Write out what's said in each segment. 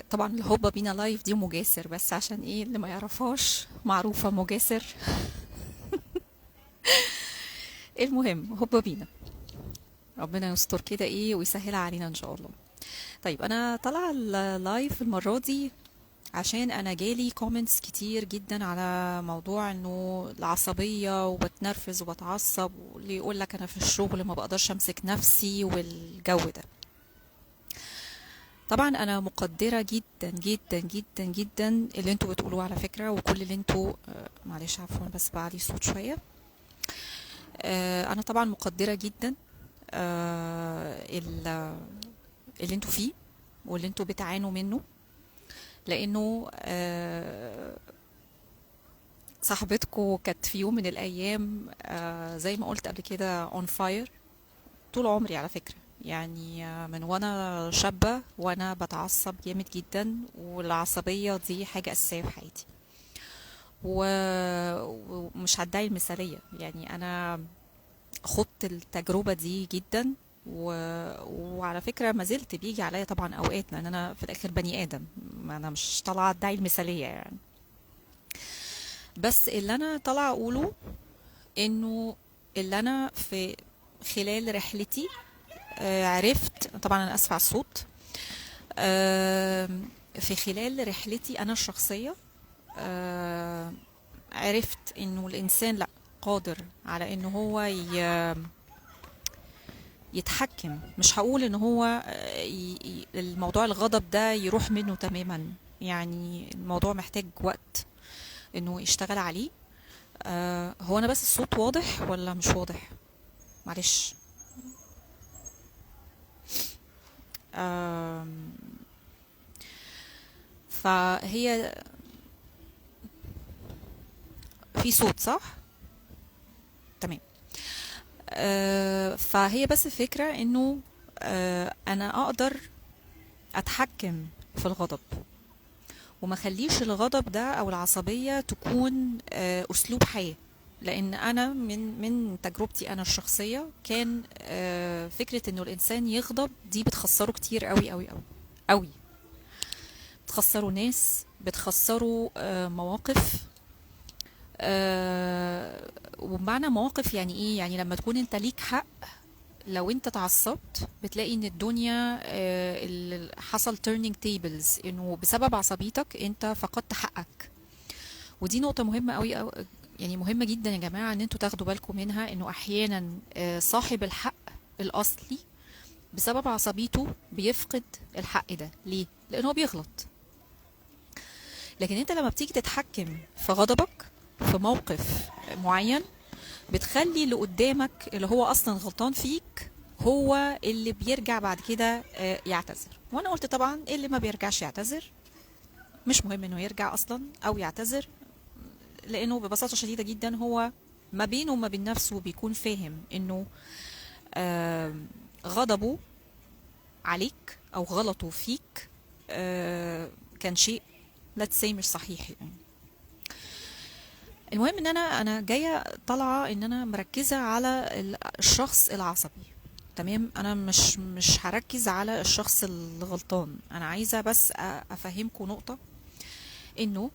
طبعا الهوبا بينا لايف دي مجاسر، بس عشان ايه اللي ما يعرفهاش، معروفة مجاسر. المهم هوبا بينا، ربنا يستر كده ايه ويسهلها علينا ان شاء الله. طيب انا طالعة اللايف المرة دي عشان انا جالي كومنتس كتير جدا على موضوع انه العصبية وبتنرفز وبتعصب، واللي يقول لك انا في الشغل ما بقدرش امسك نفسي والجو ده. طبعا انا مقدرة جدا جدا جدا جدا اللي انتوا بتقولوه على فكرة، وكل اللي انتوا معلش عفوا بس بعلي صوت شوية. انا طبعا مقدرة جدا اللي انتوا فيه واللي انتوا بتعانوا منه، لانه صاحبتكم كانت في يوم من الايام زي ما قلت قبل كده on fire. طول عمري على فكرة، يعني من وانا شابة وانا بتعصب جامد جدا، والعصبية دي حاجة اساسية في حياتي. ومش هدعي المثالية، يعني انا خضت التجربة دي جدا. و... وعلى فكرة ما زلت بيجي عليا طبعا اوقات، لان انا في الاخر بني ادم، ما انا مش طالعة ادعي المثالية يعني. بس اللي انا طالعة اقوله انه اللي انا في خلال رحلتي عرفت، طبعا انا اسفة على الصوت، في خلال رحلتي انا الشخصية آه، عرفت انه الانسان لا قادر على انه هو يتحكم. مش هقول ان هو الموضوع الغضب ده يروح منه تماما، يعني الموضوع محتاج وقت انه يشتغل عليه. هو انا بس الصوت واضح ولا مش واضح؟ معلش. آم، فهي في صوت صح؟ تمام. فهي بس الفكرة انه انا اقدر اتحكم في الغضب، وما خليش الغضب ده او العصبية تكون اسلوب حياة. لان انا من تجربتي انا الشخصية كان فكرة انه الانسان يغضب دي بتخسره كتير قوي قوي قوي قوي. بتخسروا ناس، بتخسروا مواقف. وبمعنى مواقف يعني ايه؟ يعني لما تكون انت ليك حق، لو انت اتعصبت بتلاقي ان الدنيا حصل turning tables، انه بسبب عصبيتك انت فقدت حقك. ودي نقطة مهمة قوي، أو يعني مهمة جدا يا جماعة ان انتوا تاخدوا بالكم منها، انه احيانا صاحب الحق الاصلي بسبب عصبيته بيفقد الحق ده. ليه؟ لانه هو بيغلط. لكن انت لما بتيجي تتحكم في غضبك في موقف معين، بتخلي اللي قدامك اللي هو اصلا غلطان فيك هو اللي بيرجع بعد كده يعتذر. وانا قلت طبعا اللي ما بيرجعش يعتذر مش مهم انه يرجع اصلا او يعتذر، لانه ببساطة شديدة جدا هو ما بينه وما بين نفسه بيكون فاهم انه آه، غضبه عليك او غلطه فيك كان شيء let's say مش صحيح يعني. المهم ان انا جايه طالعه ان انا مركزه على الشخص العصبي. تمام، انا مش هركز على الشخص الغلطان. انا عايزه بس افهمكم نقطه، انه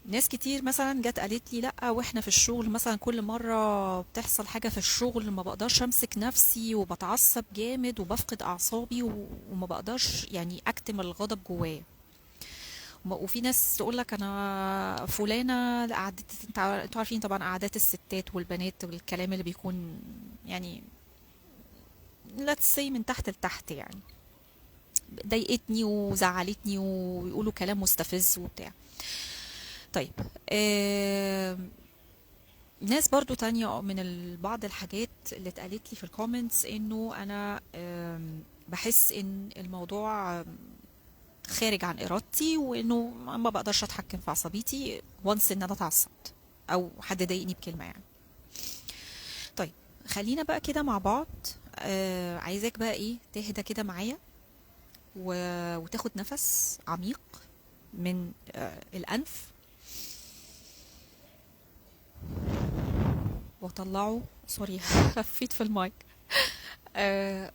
ناس كتير مثلا جت قالت لي لا، واحنا في الشغل مثلا كل مره بتحصل حاجه في الشغل ما بقدرش امسك نفسي وبتعصب جامد وبفقد اعصابي وما بقدرش يعني اكتم الغضب جوايا. وفي ناس تقول لك انا فلانه قعدت، انتوا عارفين طبعا قعدات الستات والبنات والكلام اللي بيكون يعني let's say من تحت لتحت، يعني ضايقتني وزعلتني ويقولوا كلام مستفز وبتاع. طيب ناس برضو تانية من بعض الحاجات اللي اتقالت لي في الكومنتس، انه انا بحس ان الموضوع خارج عن ارادتي، وانه ما بقدرش اتحكم في عصبيتي وانس ان انا اتعصبت او حد ضايقني بكلمه يعني. طيب خلينا بقى كده مع بعض. عايزاك بقى ايه تهدى كده معايا وتاخد نفس عميق من الانف، وطلعه سوري خفيت في المايك.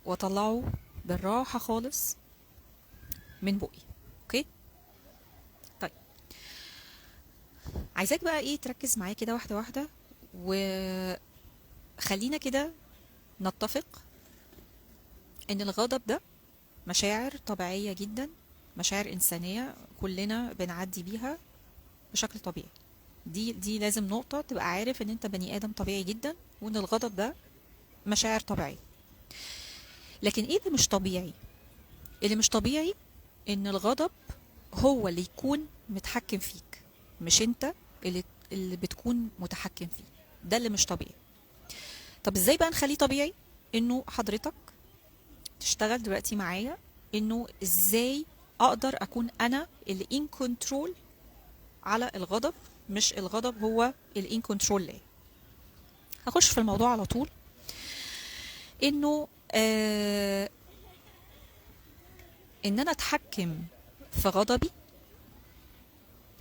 وطلعه بالراحه خالص من بقي. اوكي. طيب عايزاك بقى ايه تركز معايا كده واحده واحده، وخلينا كده نتفق ان الغضب ده مشاعر طبيعيه جدا، مشاعر انسانيه كلنا بنعدي بيها بشكل طبيعي. دي لازم نقطه تبقى عارف ان انت بني ادم طبيعي جدا، وان الغضب ده مشاعر طبيعيه. لكن ايه اللي مش طبيعي؟ اللي مش طبيعي ان الغضب هو اللي يكون متحكم فيك، مش انت اللي بتكون متحكم فيه. ده اللي مش طبيعي. طب ازاي بقى نخليه طبيعي؟ انه حضرتك تشتغل دلوقتي معايا انه ازاي اقدر اكون انا اللي ان كنترول على الغضب، مش الغضب هو اللي ان كنترول ليا. هخش في الموضوع على طول. انه ان انا اتحكم في غضبي،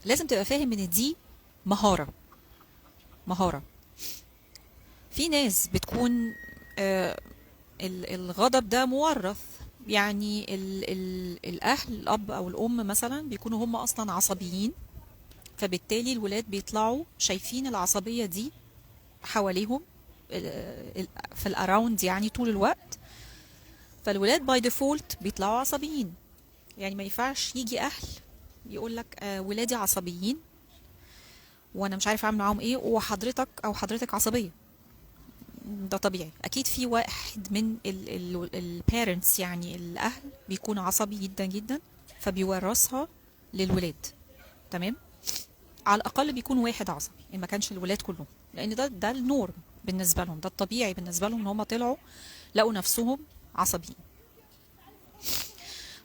لازم تبقى فاهم ان دي مهارة. مهارة. في ناس بتكون الغضب ده مورث. يعني الاهل، الاب او الام مثلا، بيكونوا هم اصلا عصبيين، فبالتالي الولاد بيطلعوا شايفين العصبية دي حواليهم في الاراوند يعني طول الوقت. فالولاد باي ديفولت بيطلعوا عصبيين. يعني ما ينفعش يجي اهل يقول لك ولادي عصبيين وانا مش عارف اعمل معاهم ايه، وحضرتك او حضرتك عصبيه. ده طبيعي. اكيد في واحد من البيرنتس يعني الاهل بيكون عصبي جدا جدا، فبيورثها للولاد. تمام. على الاقل بيكون واحد عصبي ان ما كانش الولاد كلهم، لان ده النورم بالنسبه لهم، ده الطبيعي بالنسبه لهم ان هم طلعوا لقوا نفسهم عصبيين.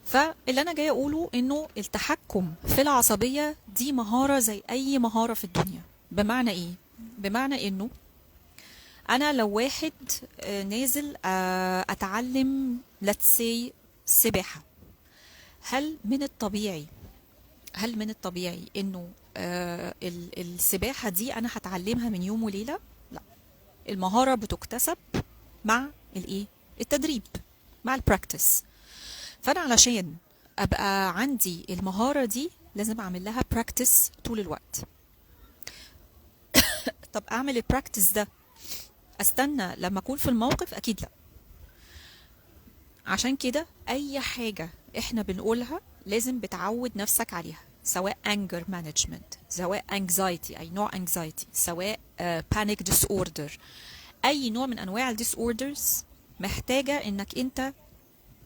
فاللي انا جايه اقوله انه التحكم في العصبيه دي مهاره زي اي مهاره في الدنيا. بمعنى ايه؟ بمعنى انه انا لو واحد نازل اتعلم let's say سباحه، هل من الطبيعي انه السباحه دي انا هتعلمها من يوم وليله؟ لا. المهاره بتكتسب مع الايه؟ التدريب، مع البراكتس. فانا علشان ابقى عندي المهاره دي لازم اعمل لها براكتس طول الوقت. طب اعمل البراكتس ده استنى لما اكون في الموقف؟ اكيد لا. عشان كده اي حاجه احنا بنقولها لازم بتعود نفسك عليها، سواء anger management، سواء anxiety، اي نوع anxiety، سواء panic disorder، اي نوع من انواع الديسوردرز محتاجه انك انت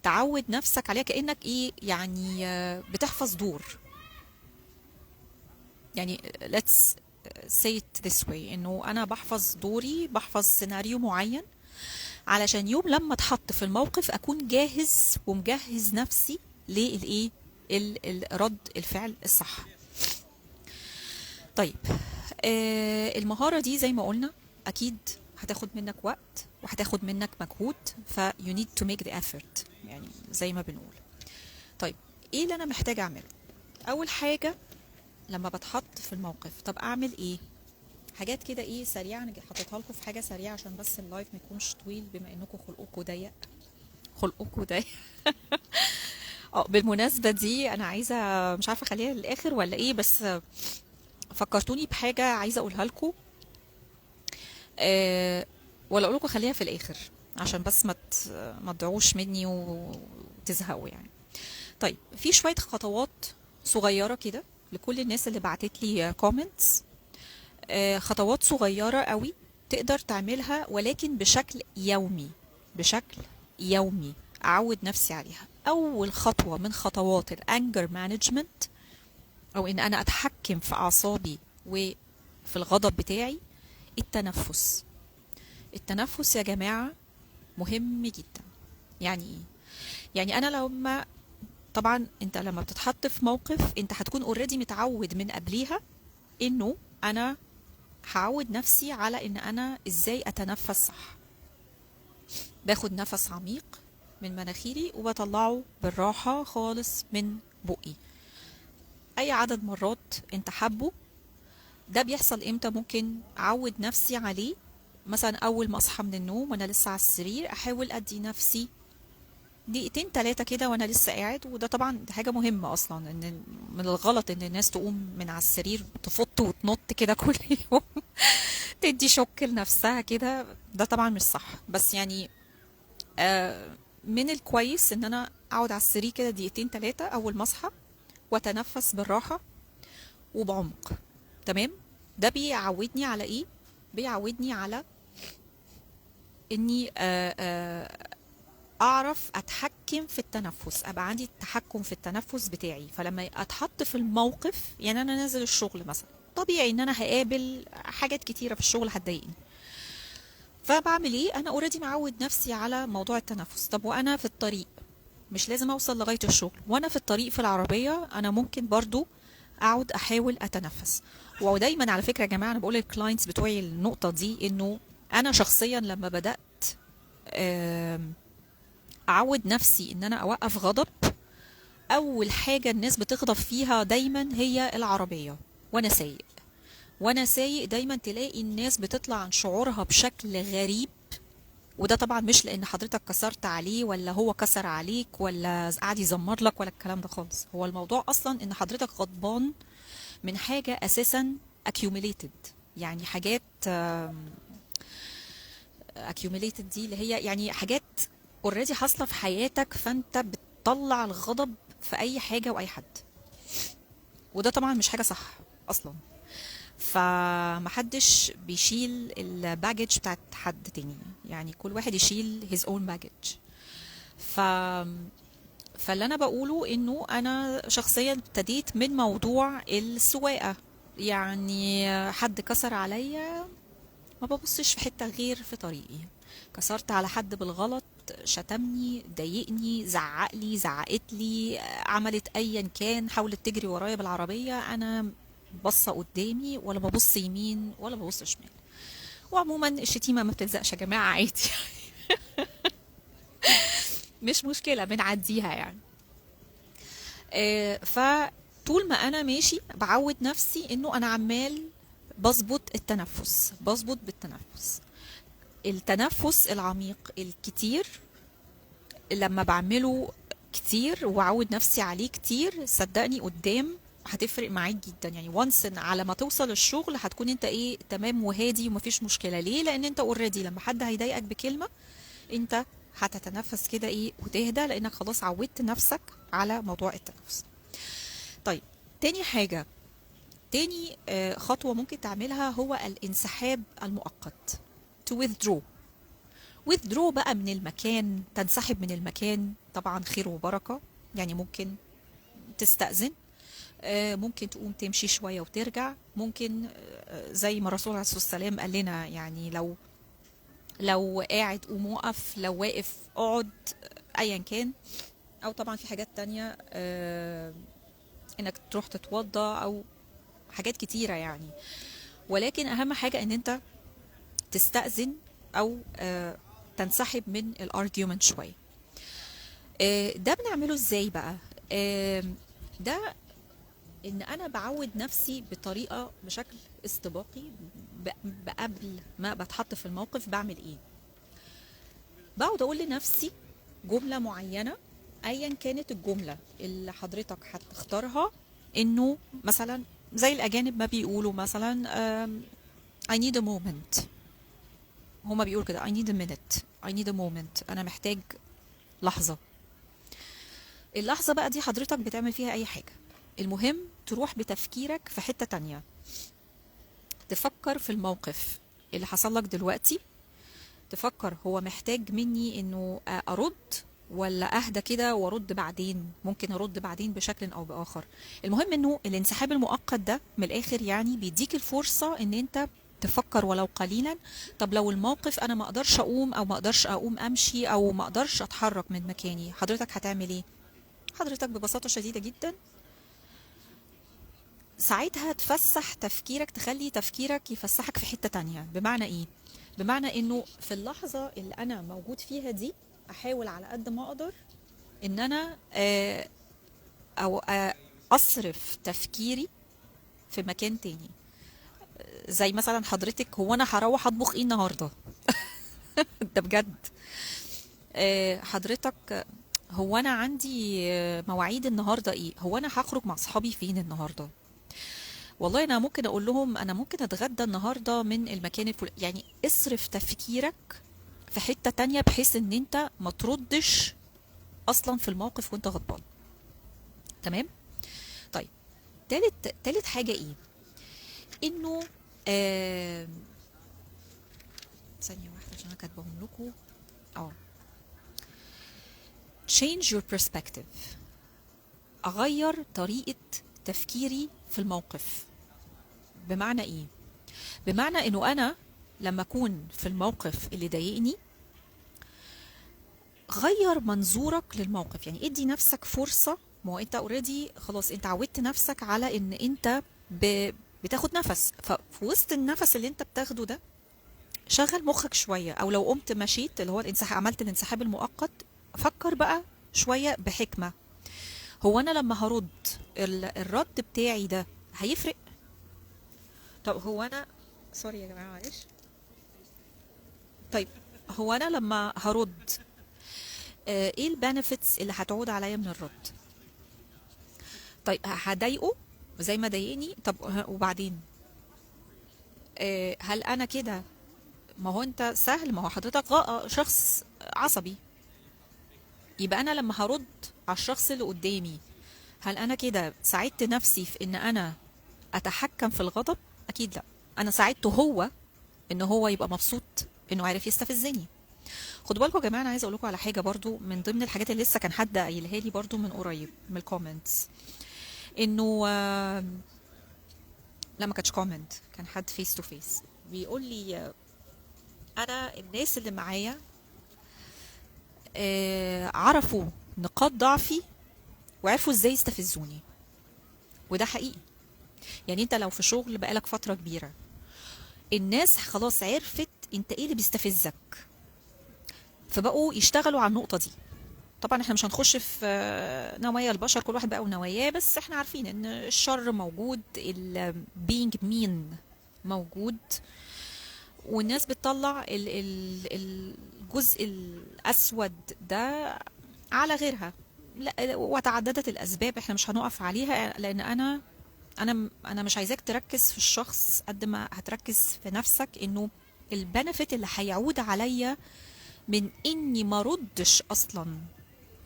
تعود نفسك عليها. كأنك ايه يعني بتحفظ دور. يعني let's say it this way، انه انا بحفظ دوري، بحفظ سيناريو معين علشان يوم لما اتحط في الموقف اكون جاهز ومجهز نفسي للايه؟ رد الفعل الصح. طيب المهارة دي زي ما قلنا اكيد هتاخد منك وقت وهتاخد منك مجهود، ف you need to make the effort يعني زي ما بنقول. طيب ايه اللي انا محتاجة اعمله؟ اول حاجة لما بتحط في الموقف، طب اعمل ايه؟ حاجات كده ايه سريعه، انا حطيتها لكم في حاجه سريعه عشان بس اللايف ما يكونش طويل، بما انكم خلقكم ضيق. بالمناسبه دي انا عايزه، مش عارفه اخليها للاخر ولا ايه، بس فكرتوني بحاجه عايزه اقولها لكم. ولا اقول لكم خليها في الاخر عشان بس ما تضيعوش مني وتزهقوا يعني. طيب في شويه خطوات صغيره كده لكل الناس اللي بعتت لي كومنتس. خطوات صغيرة قوي تقدر تعملها، ولكن بشكل يومي. أعود نفسي عليها. أول خطوة من خطوات الأنجر مانجمنت، أو إن أنا أتحكم في أعصابي وفي الغضب بتاعي، التنفس. التنفس يا جماعة مهم جدا. يعني إيه؟ يعني أنا طبعا أنت لما بتتحط في موقف أنت هتكون اوريدي متعود من قبليها إنه أنا هعود نفسي على ان انا ازاي اتنفس صح. باخد نفس عميق من مناخيري وبطلعه بالراحة خالص من بقي، اي عدد مرات انت حابه. ده بيحصل امتى؟ ممكن اعود نفسي عليه مثلا اول ما اصحى من النوم وانا لسه على السرير، احاول ادي نفسي دقيقتين تلاتة كده وانا لسه قاعد. وده طبعا دي حاجة مهمة اصلا، ان من الغلط ان الناس تقوم من على السرير تفط وتنط كده كل يوم تدي شوك لنفسها كده. ده طبعا مش صح. بس يعني من الكويس ان انا اقعد على السرير كده دقيقتين تلاتة اول ما اصحى، واتنفس بالراحة وبعمق. تمام. ده بيعودني على ايه؟ بيعودني على اني اعرف اتحكم في التنفس، ابقى عندي التحكم في التنفس بتاعي. فلما اتحط في الموقف، يعني انا نازل الشغل مثلا، طبيعي ان انا هقابل حاجات كتيرة في الشغل هتضايقني. فبعمل ايه؟ انا اوريدي معود نفسي على موضوع التنفس. طب وانا في الطريق، مش لازم اوصل لغاية الشغل، وانا في الطريق في العربية انا ممكن برضو اقعد احاول اتنفس. ودايما على فكرة يا جماعة انا بقول للكلاينتس بتوعي النقطة دي، انه انا شخصيا لما بدأت آم، اعود نفسي ان انا اوقف غضب، اول حاجة الناس بتغضب فيها دايما هي العربية. وانا سايق، وانا سايق دايما تلاقي الناس بتطلع عن شعورها بشكل غريب. وده طبعا مش لان حضرتك كسرت عليه ولا هو كسر عليك ولا قاعد يزمر لك ولا الكلام ده خالص. هو الموضوع اصلا ان حضرتك غضبان من حاجة اساسا accumulated. يعني حاجات accumulated دي اللي هي يعني حاجات اوريدي حاصلة في حياتك، فانت بتطلع الغضب في اي حاجة واي حد. وده طبعا مش حاجة صح اصلا. فمحدش بيشيل الباجج بتاعت حد تاني، يعني كل واحد يشيل his own baggage. ف فاللي انا بقوله انه انا شخصيا ابتديت من موضوع السواقة. يعني حد كسر عليا، ما ببصش في حتة غير في طريقي. كسرت على حد بالغلط، شتمني، ضايقني، زعقلي، زعقتلي، عملت ايا كان، حاولت تجري ورايا بالعربية، انا بصة قدامي ولا ببص يمين ولا ببص شمال. وعموما الشتيمة ما بتلزقش يا جماعة، عادي. مش مشكلة، بنعديها يعني. فطول ما انا ماشي بعود نفسي انه انا عمال بظبط التنفس، بظبط بالتنفس. التنفس العميق الكتير لما بعمله كتير وعود نفسي عليه كتير، صدقني قدام هتفرق معاك جدا. يعني وانس على ما توصل الشغل هتكون انت ايه، تمام وهادي ومفيش مشكلة. ليه؟ لان انت اوريدي لما حد هيضايقك بكلمة انت هتتنفس كده ايه وتهدى، لانك خلاص عودت نفسك على موضوع التنفس. طيب، تاني حاجة، تاني خطوة ممكن تعملها هو الانسحاب المؤقت. to withdraw. withdraw بقى من المكان، تنسحب من المكان، طبعا خير وبركة. يعني ممكن تستأذن، ممكن تقوم تمشي شوية وترجع، ممكن زي ما الرسول عليه الصلاة والسلام قال لنا، يعني لو قاعد قوم وقف، لو واقف اقعد، ايا كان. او طبعا في حاجات تانية، انك تروح تتوضى او حاجات كتيرة يعني. ولكن اهم حاجة ان انت تستأذن او تنسحب من الارجيومنت شوية. ده بنعمله ازاي بقى؟ ده ان انا بعود نفسي بطريقة بشكل استباقي. قبل ما بتحط في الموقف بعمل ايه؟ بقعد اقول لنفسي جملة معينة، ايا كانت الجملة اللي حضرتك هتختارها. انه مثلا زي الاجانب ما بيقولوا مثلا I need a moment. هما بيقولوا كده I need a minute, I need a moment. انا محتاج لحظة. اللحظة بقى دي حضرتك بتعمل فيها اي حاجة، المهم تروح بتفكيرك في حتة تانية، تفكر في الموقف اللي حصل لك دلوقتي، تفكر هو محتاج مني انه ارد ولا اهدى كده وارد بعدين، ممكن ارد بعدين بشكل او باخر. المهم انه الانسحاب المؤقت ده من الاخر يعني بيديك الفرصة ان انت تفكر ولو قليلا. طب لو الموقف انا ما اقدرش اقوم او ما اقدرش اقوم امشي او ما اقدرش اتحرك من مكاني، حضرتك هتعمل ايه؟ حضرتك ببساطة شديدة جدا ساعتها تفسح تفكيرك، تخلي تفكيرك يفسحك في حتة تانية. بمعنى ايه؟ بمعنى انه في اللحظة اللي انا موجود فيها دي احاول على قد ما اقدر ان انا او اصرف تفكيري في مكان تاني. زي مثلا حضرتك، هو انا هروح اطبخ ايه النهارده؟ ده بجد. حضرتك هو انا عندي مواعيد النهارده ايه، هو انا هخرج مع اصحابي فين النهارده، والله انا ممكن اقول لهم انا ممكن اتغدى النهارده من المكان الفلاني. يعني اصرف تفكيرك في حتة تانية بحيث ان انت ما تردش اصلا في الموقف وانت غضبان. تمام. طيب، تالت حاجة ايه، انه آه ثانية واحدة عشان انا كاتبهم لكم. اه change your perspective، اغير طريقة تفكيري في الموقف. بمعنى ايه؟ بمعنى انه انا لما اكون في الموقف اللي ضايقني، غير منظورك للموقف. يعني ادي نفسك فرصة، ما هو انت اوريدي خلاص انت عودت نفسك على ان انت بتاخد نفس، ففي وسط النفس اللي انت بتاخده ده شغل مخك شوية، او لو قمت مشيت اللي هو عملت الانسحاب المؤقت، فكر بقى شوية بحكمة. هو انا لما هرد الرد بتاعي ده هيفرق؟ طب هو انا سوري يا جماعة معلش. طيب هو انا لما هرد ايه البنفيتس اللي هتعود عليا من الرد؟ طيب هضايقه زي ما ضايقني؟ طب وبعدين هل انا كده، ما هو انت سهل، ما هو حضرتك شخص عصبي، يبقى انا لما هرد على الشخص اللي قدامي، هل انا كده ساعدت نفسي في ان انا اتحكم في الغضب؟ اكيد لا، انا ساعدته هو ان هو يبقى مبسوط انه عارف يستفزني. خدوا بالكم يا جماعه، انا عايزه اقول لكم على حاجه برضو من ضمن الحاجات اللي لسه كان حد قايلها لي برضو من قريب من الكومنتس، انه لا ما كانتش كومنت، كان حد فيس تو فيس بيقول لي انا الناس اللي معايا عرفوا نقاط ضعفي وعرفوا ازاي يستفزوني. وده حقيقي. يعني انت لو في شغل بقالك فترة كبيرة، الناس خلاص عرفت انت ايه اللي بيستفزك، فبقوا يشتغلوا على النقطة دي. طبعا احنا مش هنخش في نوايا البشر، كل واحد بقى ونواياه، بس احنا عارفين ان الشر موجود، being mean موجود، والناس بتطلع الجزء الأسود ده على غيرها. لا، وتعددت الأسباب احنا مش هنقف عليها، لأن أنا مش عايزاك تركز في الشخص قد ما هتركز في نفسك، إنه البنفيت اللي هيعود عليا من إني ما ردش أصلا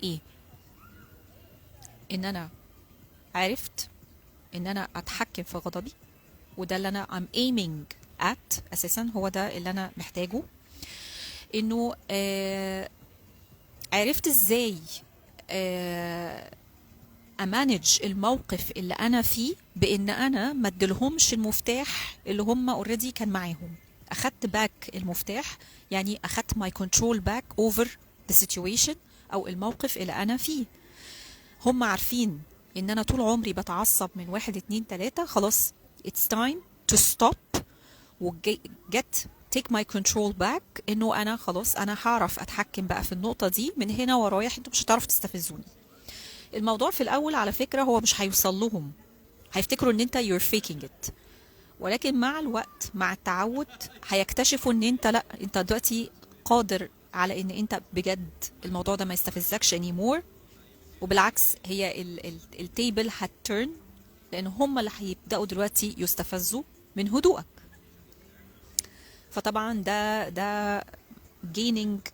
إيه؟ إن أنا عرفت إن أنا أتحكم في غضبي، وده اللي أنا I'm aiming at أساسا، هو ده اللي أنا محتاجه. إنه عرفت إزاي امانج الموقف اللي انا فيه، بان انا ما اديلهمش المفتاح اللي هم اوريدي كان معاهم. اخدت باك المفتاح، يعني اخدت ماي كنترول باك اوفر ذا سيتويشن او الموقف اللي انا فيه. هم عارفين ان انا طول عمري بتعصب من واحد اتنين تلاتة، خلاص it's time to stop و get take my control back، انه انا خلاص انا هعرف اتحكم بقى في النقطة دي من هنا ورايح، انتوا مش هتعرفوا تستفزوني. الموضوع في الاول على فكرة هو مش هيوصل لهم، هيفتكروا ان انت you're faking it، ولكن مع الوقت مع التعود هيكتشفوا ان انت لا، انت دلوقتي قادر على ان انت بجد الموضوع ده ما يستفزكش anymore. وبالعكس هي التيبل هتترن، لان هم اللي هيبداوا دلوقتي يستفزوا من هدوءك. فطبعا ده gaining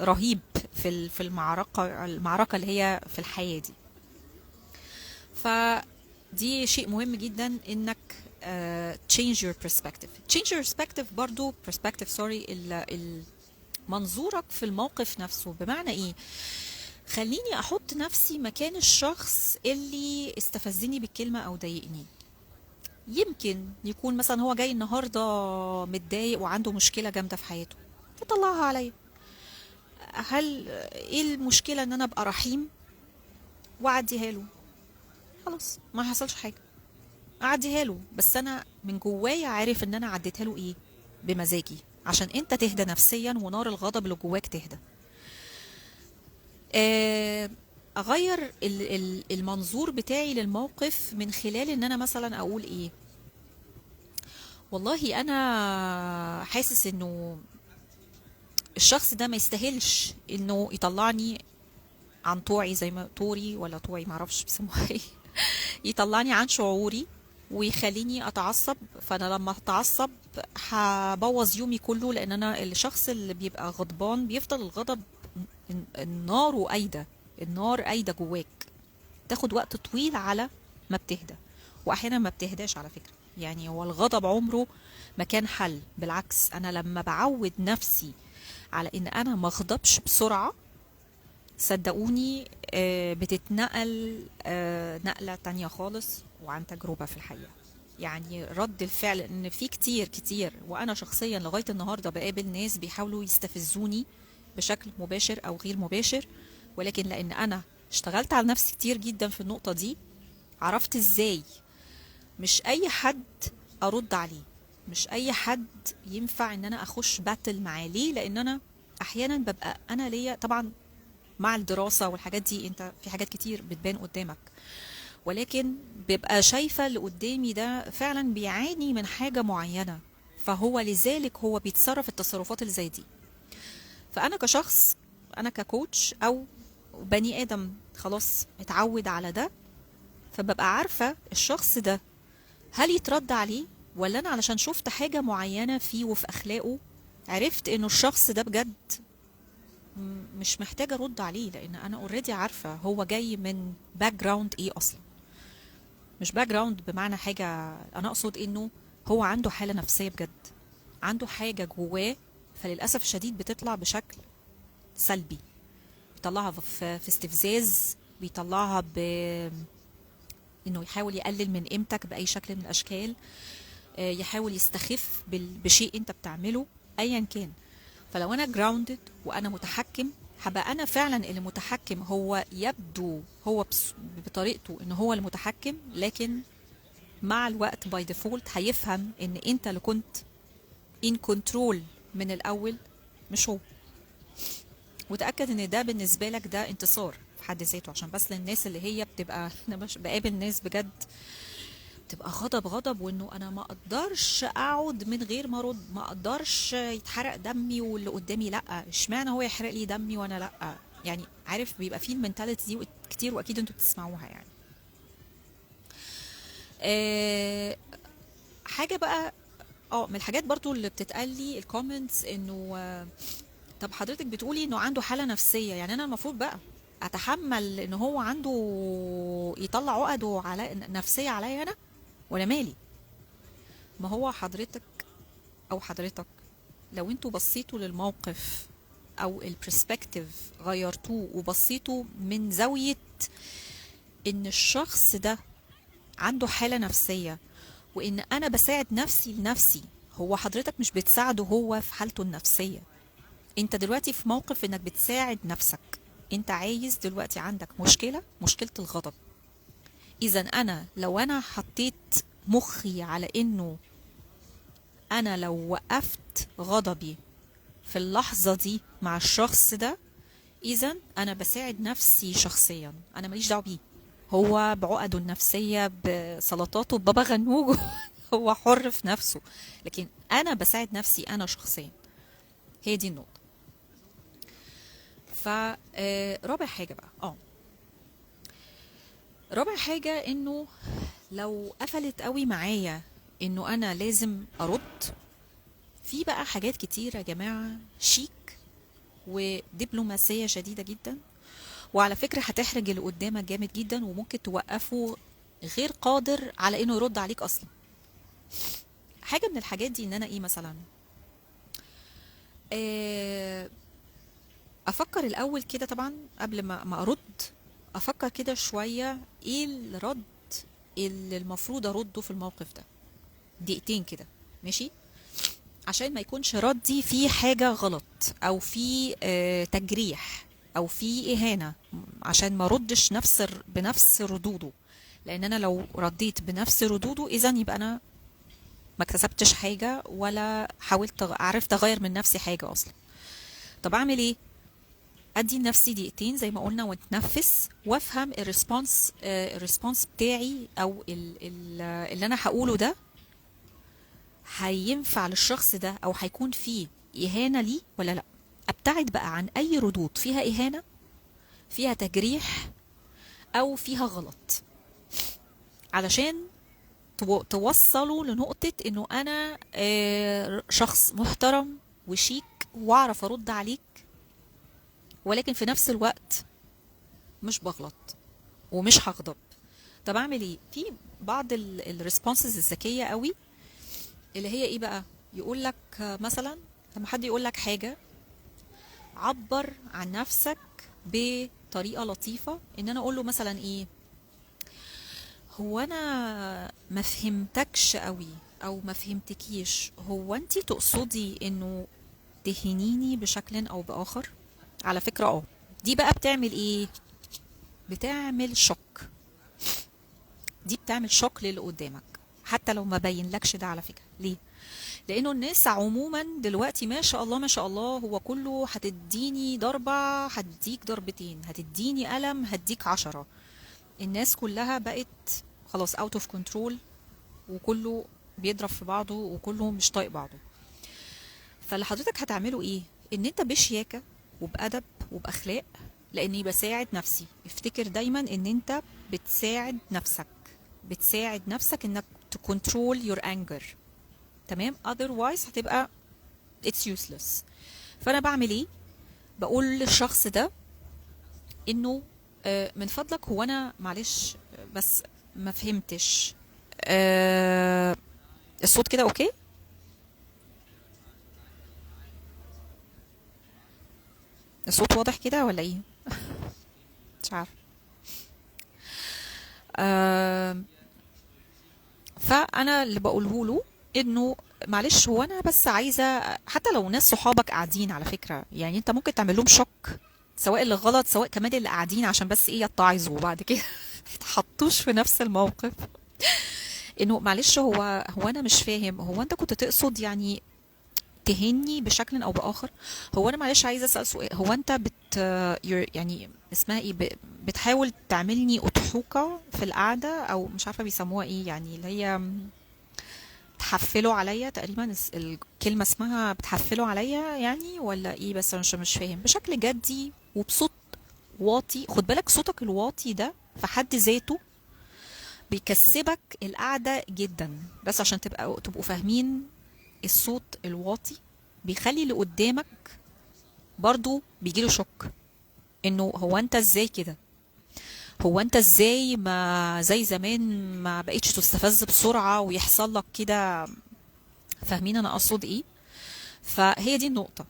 رهيب في المعركة اللي هي في الحياة دي. فدي شيء مهم جدا انك change your perspective برضو perspective sorry منظورك في الموقف نفسه. بمعنى ايه؟ خليني احط نفسي مكان الشخص اللي استفزني بالكلمة او ضايقني. يمكن يكون مثلا هو جاي النهاردة متضايق وعنده مشكلة جامدة في حياته، فطلعها عليا. هل ايه المشكلة ان انا ابقى رحيم واعديها له؟ خلاص ما حصلش حاجة، اعديها له، بس انا من جوايا عارف ان انا عديتها له ايه، بمزاجي، عشان انت تهدى نفسيا ونار الغضب اللي جواك تهدى. اغير المنظور بتاعي للموقف من خلال ان انا مثلا اقول ايه، والله انا حاسس انه الشخص ده ما يستاهلش انه يطلعني عن طوعي، زي ما طوري ولا طوعي معرفش بيسموها ايه، يطلعني عن شعوري ويخليني اتعصب. فانا لما اتعصب هبوظ يومي كله، لان انا الشخص اللي بيبقى غضبان بيفضل الغضب النار قايده، النار قايده جواك، تاخد وقت طويل على ما بتهدى، واحيانا ما بتهداش على فكره. يعني هو الغضب عمره ما كان حل، بالعكس انا لما بعود نفسي على ان انا ما اغضبش بسرعه، صدقوني بتتنقل نقلة تانية خالص، وعن تجربة في الحقيقة. يعني رد الفعل، ان في كتير كتير، وانا شخصيا لغاية النهاردة بقابل ناس بيحاولوا يستفزوني بشكل مباشر او غير مباشر، ولكن لان انا اشتغلت على نفسي كتير جدا في النقطة دي، عرفت ازاي مش اي حد ارد عليه، مش اي حد ينفع ان انا اخش باتل معاه. ليه؟ لان انا احيانا ببقى انا ليا طبعا مع الدراسة والحاجات دي، انت في حاجات كتير بتبان قدامك، ولكن ببقى شايفة اللي قدامي ده فعلا بيعاني من حاجة معينة، فهو لذلك هو بيتصرف التصرفات اللي زي دي. فأنا كشخص، أنا ككوتش أو بني آدم خلاص اتعود على ده، فببقى عارفة الشخص ده هل يترد عليه، ولا أنا علشان شفت حاجة معينة فيه وفي أخلاقه عرفت إنه الشخص ده بجد مش محتاجة ارد عليه، لان انا اوريدي عارفة هو جاي من باك جراوند ايه اصلا. مش باك جراوند بمعنى حاجة، انا اقصد انه هو عنده حالة نفسية بجد، عنده حاجة جواه، فللأسف الشديد بتطلع بشكل سلبي، بيطلعها في استفزاز، بيطلعها انه يحاول يقلل من قيمتك بأي شكل من الاشكال، يحاول يستخف بشيء انت بتعمله ايا كان. فلو انا جراوندد وانا متحكم، هبقى انا فعلا اللي متحكم، هو يبدو هو بطريقته ان هو المتحكم، لكن مع الوقت باي ديفولت هيفهم ان انت اللي كنت ان كنترول من الاول، مش هو. وتأكد ان ده بالنسبة لك ده انتصار في حد ذاته، عشان بس للناس اللي هي بتبقى انا بقابل ناس بجد تبقى غضب غضب، وانه انا ما اقدرش اقعد من غير ما ارد، ما اقدرش يتحرق دمي واللي قدامي لا، اشمعنى هو يحرق لي دمي وانا لا. يعني عارف بيبقى فيه المنتاليتي دي كتير، واكيد انتوا بتسمعوها يعني. أه حاجه بقى، من الحاجات برضو اللي بتتقال لي الكومنتس، انه طب حضرتك بتقولي انه عنده حاله نفسيه، يعني انا المفروض بقى اتحمل ان هو عنده يطلع عقده على نفسيه عليا انا، ولا مالي؟ ما هو حضرتك او حضرتك لو انتوا بصيتوا للموقف او البرسبكتيف غيرتوه وبصيتوا من زاوية ان الشخص ده عنده حالة نفسية، وان انا بساعد نفسي لنفسي، هو حضرتك مش بتساعده هو في حالته النفسية، انت دلوقتي في موقف انك بتساعد نفسك. انت عايز دلوقتي عندك مشكلة الغضب، اذا انا لو انا حطيت مخي على انه انا لو وقفت غضبي في اللحظة دي مع الشخص ده، اذا انا بساعد نفسي شخصيا، انا ماليش دعوه بيه، هو بعقده النفسيه بسلطاته ببابا غنوجه هو حر في نفسه، لكن انا بساعد نفسي انا شخصيا. هي دي النقطه. رابع حاجه بقى، رابع حاجه انه لو قفلت قوي معايا انه انا لازم ارد، في بقى حاجات كتير يا جماعه شيك ودبلوماسيه شديده جدا، وعلى فكرة هتحرج اللي قدامك جامد جدا، وممكن توقفه غير قادر على انه يرد عليك اصلا. حاجة من الحاجات دي ان انا ايه مثلا، افكر الاول كده طبعا قبل ما ارد، افكر كده شوية ايه الرد اللي المفروض ارده في الموقف ده، دقيقتين كده ماشي، عشان ما يكونش ردي فيه حاجة غلط او فيه تجريح او فيه اهانة، عشان ما ردش بنفس ردوده، لان انا لو رديت بنفس ردوده اذا يبقى انا ما اكتسبتش حاجة ولا حاولت عرفت اغير من نفسي حاجة اصلا. طب اعمل ايه؟ ادي لنفسي دقيقتين زي ما قلنا واتنفس وافهم الريسبونس بتاعي او اللي انا هقوله ده هينفع للشخص ده او هيكون فيه اهانة ليه ولا لا. ابتعد بقى عن اي ردود فيها اهانة فيها تجريح او فيها غلط، علشان توصلوا لنقطة انه انا شخص محترم وشيك واعرف ارد عليك، ولكن في نفس الوقت مش بغلط ومش هغضب. طب اعمل ايه؟ في بعض الريسبونسز الذكية قوي اللي هي ايه بقى، يقول لك مثلا لما حد يقول لك حاجة، عبر عن نفسك بطريقة لطيفة. ان انا اقول له مثلا ايه، هو انا ما فهمتكش قوي او ما فهمتكيش، هو انتي تقصدي انه تهينيني بشكل او باخر؟ على فكرة دي بقى بتعمل ايه؟ بتعمل شوك. دي بتعمل شوك للي قدامك حتى لو ما بينلكش ده. على فكرة ليه؟ لانه الناس عموما دلوقتي ما شاء الله ما شاء الله، هو كله هتديني ضربة هديك ضربتين، هتديني قلم هديك 10. الناس كلها بقت خلاص اوت اوف كنترول، وكله بيضرب في بعضه وكله مش طايق بعضه. فاللي حضرتك هتعمله ايه؟ ان انت بشياكة وبأدب وبأخلاق، لاني بساعد نفسي. افتكر دايما ان انت بتساعد نفسك، بتساعد نفسك انك تكنترول يور انجر. تمام؟ otherwise هتبقى it's useless. فانا بعمل ايه؟ بقول للشخص ده انه من فضلك، هو انا معلش بس ما فهمتش. الصوت كده اوكي؟ الصوت واضح كده ولا ايه؟ مش عارف. آه فانا اللي بقوله له انه معلش، هو انا بس عايزه، حتى لو ناس صحابك قاعدين على فكره، يعني انت ممكن تعمل لهم شوك، سواء اللي غلط سواء كمان اللي قاعدين، عشان بس ايه، يتعظوا بعد كده ما يتحطوش في نفس الموقف. انه معلش، هو انا مش فاهم، هو انت كنت تقصد يعني تهني بشكل او باخر؟ هو انا معلش عايزه اسال سؤال، هو انت يعني اسمها ايه، بتحاول تعملني اضحوكه في القعده، او مش عارفه بيسموها ايه، يعني اللي هي تحفلوا عليا تقريبا، الكلمه اسمها بتحفلوا عليا يعني، ولا ايه؟ بس انا مش فاهم. بشكل جدي وبصوت واطي. خد بالك صوتك الواطي ده في حد ذاته بيكسبك القعده جدا. بس عشان تبقوا فاهمين، الصوت الواطي بيخلي اللي قدامك برضو بيجيله شوك، انه هو انت ازاي كده، هو انت ازاي ما زي زمان ما بقيتش تستفز بسرعة ويحصل لك كده. فاهمين انا اقصد ايه؟ فهي دي النقطة.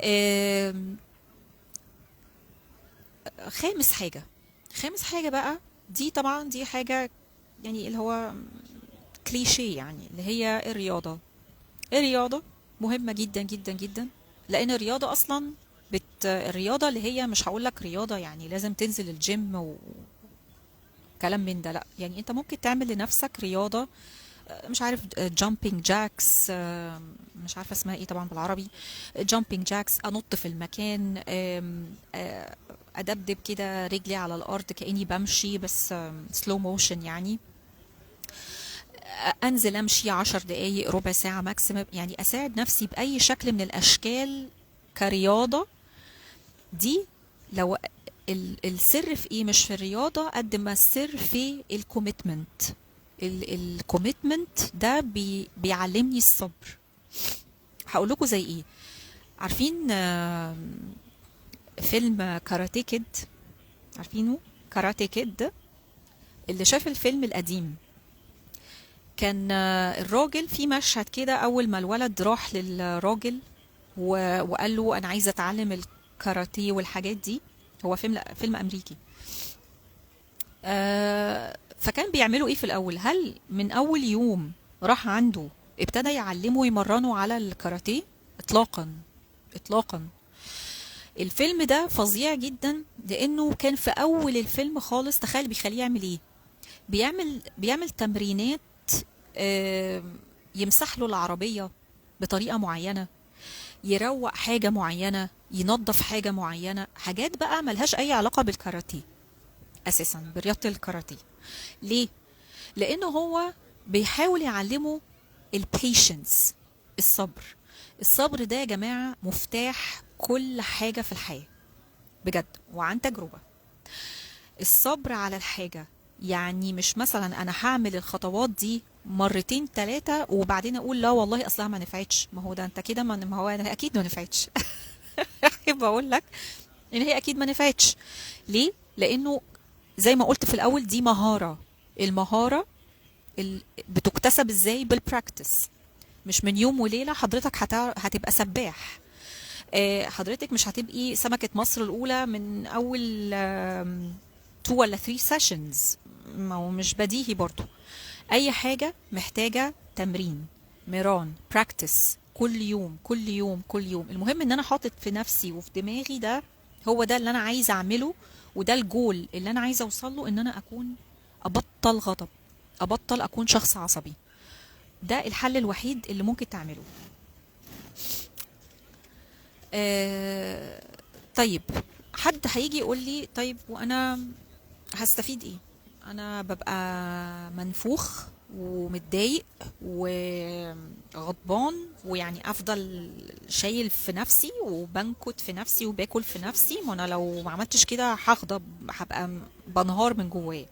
آم، خامس حاجة بقى، دي طبعا دي حاجة يعني اللي هو كليشيه، يعني اللي هي الرياضة. الرياضة مهمة جدا جدا جدا، لأن الرياضة أصلا الرياضة اللي هي مش هقولك رياضة يعني لازم تنزل الجيم وكلام من ده، لا. يعني انت ممكن تعمل لنفسك رياضة، مش عارف، جامبينج جاكس، مش عارفة اسمها ايه طبعا بالعربي. جامبينج جاكس، انط في المكان، ادبدب كده رجلي على الارض كأني بمشي بس سلو موشن يعني. انزل امشي 10 دقايق ربع ساعة ماكسيمم، يعني اساعد نفسي باي شكل من الاشكال كرياضة. دي لو السر في ايه؟ مش في الرياضة قد ما السر في الكوميتمنت. الكوميتمنت ده بيعلمني الصبر. هقول لكم زي ايه. عارفين فيلم كاراتيه كيد؟ عارفينه كاراتيه كيد ده؟ اللي شاف الفيلم القديم، كان الراجل في مشهد كده، اول ما الولد راح للراجل وقال له انا عايزه اتعلم الكاراتيه والحاجات دي. هو فيلم امريكي. فكان بيعملوا ايه في الاول؟ هل من اول يوم راح عنده ابتدى يعلمه ويمرنه على الكاراتيه؟ اطلاقا، اطلاقا. الفيلم ده فظيع جدا، لانه كان في اول الفيلم خالص، تخيل بيخليه يعمل ايه. بيعمل تمرينات، يمسح له العربية بطريقة معينة، يروق حاجة معينة، ينظف حاجة معينة، حاجات بقى ملهاش أي علاقة بالكاراتيه أساسا، برياضة الكاراتيه. ليه؟ لأنه هو بيحاول يعلمه البيشنس، الصبر. الصبر ده يا جماعة مفتاح كل حاجة في الحياة. بجد وعن تجربة. الصبر على الحاجة، يعني مش مثلا انا هعمل الخطوات دي مرتين ثلاثة وبعدين اقول لا والله اصلها ما نفعتش. ما هو ده انت كده، ما هو أنا اكيد ما نفعتش. احب اقول لك ان هي اكيد ما نفعتش. ليه؟ لانه زي ما قلت في الاول دي مهارة. المهارة بتكتسب ازاي؟ بالبراكتس. مش من يوم وليلة حضرتك هتبقى سباح. حضرتك مش هتبقي سمكة مصر الأولى من أول 2 ولا 3 سيشنز. ما هو مش بديهي برضو. أي حاجة محتاجة تمرين، ميران، براكتس، كل يوم كل يوم كل يوم. المهم ان انا حاطط في نفسي وفي دماغي ده هو ده اللي انا عايزه اعمله، وده الجول اللي انا عايزه اوصله، ان انا اكون ابطل غضب، ابطل اكون شخص عصبي. ده الحل الوحيد اللي ممكن تعمله. آه طيب، حد هيجي يقول لي طيب وانا هستفيد ايه؟ انا ببقى منفوخ ومتضايق وغضبان، ويعني افضل شايل في نفسي وبنكت في نفسي وباكل في نفسي. ما انا لو ما عملتش كده هغضب، هبقى بنهار من جوايا.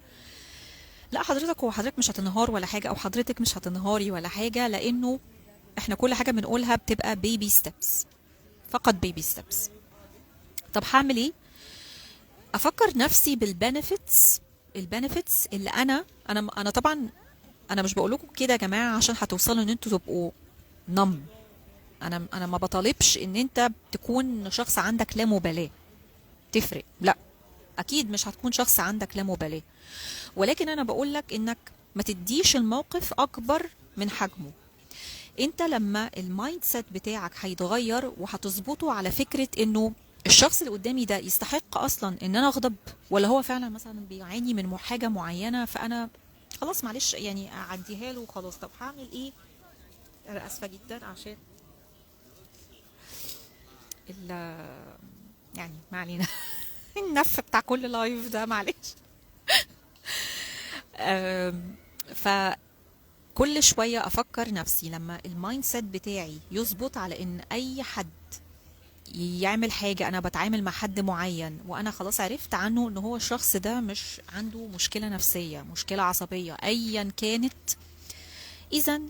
لا حضرتك، هو حضرتك مش هتنهار ولا حاجة، او حضرتك مش هتنهاري ولا حاجة، لانه احنا كل حاجة بنقولها بتبقى بيبي ستيبس، فقط بيبي ستيبس. طب هعمل ايه؟ افكر نفسي بالبنفيتس، البنفيتس اللي انا طبعا انا مش بقول لكم كده يا جماعه عشان هتوصلوا ان انتوا تبقوا نم. انا ما بطالبش ان انت تكون شخص عندك لا مبالاه. تفرق، لا، اكيد مش هتكون شخص عندك لا مبالاه، ولكن انا بقول لك انك ما تديش الموقف اكبر من حجمه. انت لما المايند سيت بتاعك هيتغير وهتظبطه على فكرة انه الشخص اللي قدامي ده يستحق اصلا ان انا اغضب، ولا هو فعلا مثلا بيعاني من حاجة معينة فانا خلاص معلش يعني اعديها له وخلاص. طب هعمل ايه؟ انا اسفة جدا عشان ال يعني ما علينا. النف بتاع كل لايف ده معلش. أم، فكل شوية افكر نفسي لما المايند سيت بتاعي يظبط على ان اي حد يعمل حاجة، أنا بتعامل مع حد معين وأنا خلاص عرفت عنه إن هو الشخص ده مش عنده مشكلة نفسية، مشكلة عصبية أيا كانت، إذا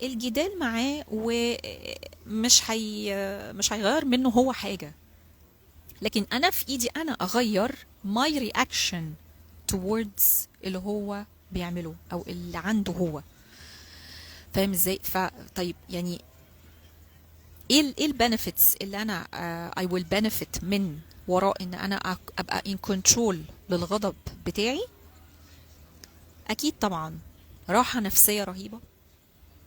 الجدال معاه مش هيغير منه هو حاجة. لكن أنا في إيدي أنا أغير my reaction towards اللي هو بيعمله أو اللي عنده هو. فاهم إزاي؟ فطيب يعني ايه البنفيتس اللي انا I will benefit من وراء ان انا ابقى in control للغضب بتاعي؟ اكيد طبعا راحة نفسية رهيبة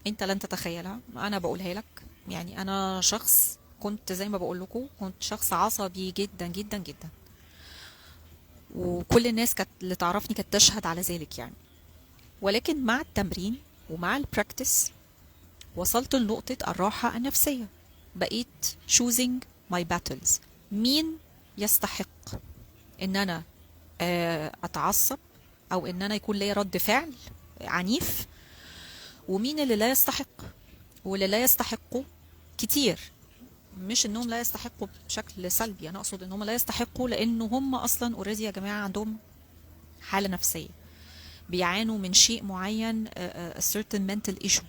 انت لن تتخيلها، انا بقولها لك. يعني انا شخص كنت زي ما بقول لكم، كنت شخص عصبي جدا جدا جدا، وكل الناس كانت اللي تعرفني كانت تشهد على ذلك يعني. ولكن مع التمرين ومع البراكتس وصلت لنقطة الراحة النفسية. بقيت choosing my battles. مين يستحق ان انا اتعصب او ان انا يكون لي رد فعل عنيف، ومين اللي لا يستحق. واللي لا يستحقوا كتير، مش انهم لا يستحقوا بشكل سلبي، انا اقصد انهم لا يستحقوا لانه هم اصلا اوريدي يا جماعة عندهم حالة نفسية، بيعانوا من شيء معين، a certain mental issue.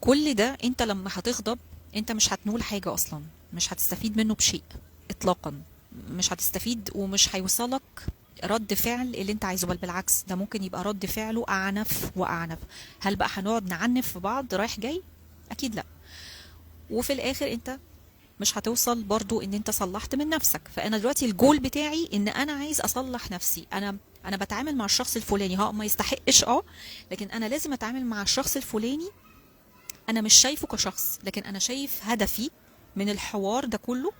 كل ده انت لما هتغضب انت مش هتنول حاجة اصلا، مش هتستفيد منه بشيء اطلاقا. مش هتستفيد ومش هيوصلك رد فعل اللي انت عايزه، بل بالعكس ده ممكن يبقى رد فعله اعنف واعنف. هل بقى هنقعد نعنف في بعض رايح جاي؟ اكيد لا. وفي الاخر انت مش هتوصل برضو ان انت صلحت من نفسك. فانا دلوقتي الجول بتاعي ان انا عايز اصلح نفسي. انا بتعامل مع الشخص الفلاني، ها ما يستحقش لكن انا لازم اتعامل مع الشخص الفلاني انا مش شايفه كشخص، لكن انا شايف هدفي من الحوار ده كله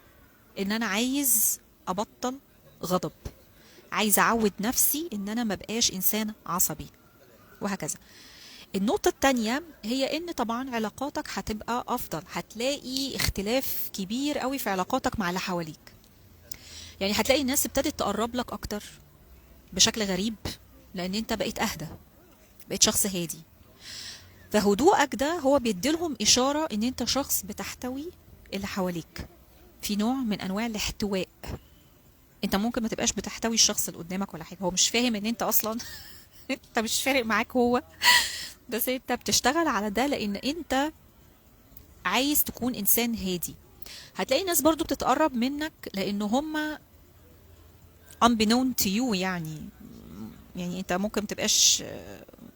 ان انا عايز ابطل غضب، عايز اعود نفسي ان انا ما بقاش انسان عصبي، وهكذا. النقطة التانية هي ان طبعا علاقاتك هتبقى افضل، هتلاقي اختلاف كبير قوي في علاقاتك مع اللي حواليك. يعني هتلاقي الناس ابتدت تقرب لك اكتر بشكل غريب، لان انت بقيت اهدى، بقيت شخص هادي. فهدوءك ده هو بيديلهم اشارة ان انت شخص بتحتوي اللي حواليك. في نوع من انواع الاحتواء. انت ممكن ما تبقاش بتحتوي الشخص اللي قدامك ولا حاجه، هو مش فاهم ان انت اصلا انت مش فارق معاك هو، بس انت بتشتغل على ده لان انت عايز تكون انسان هادي. هتلاقي ناس برضو بتتقرب منك لان هم unbeknown to you، يعني انت ممكن متبقاش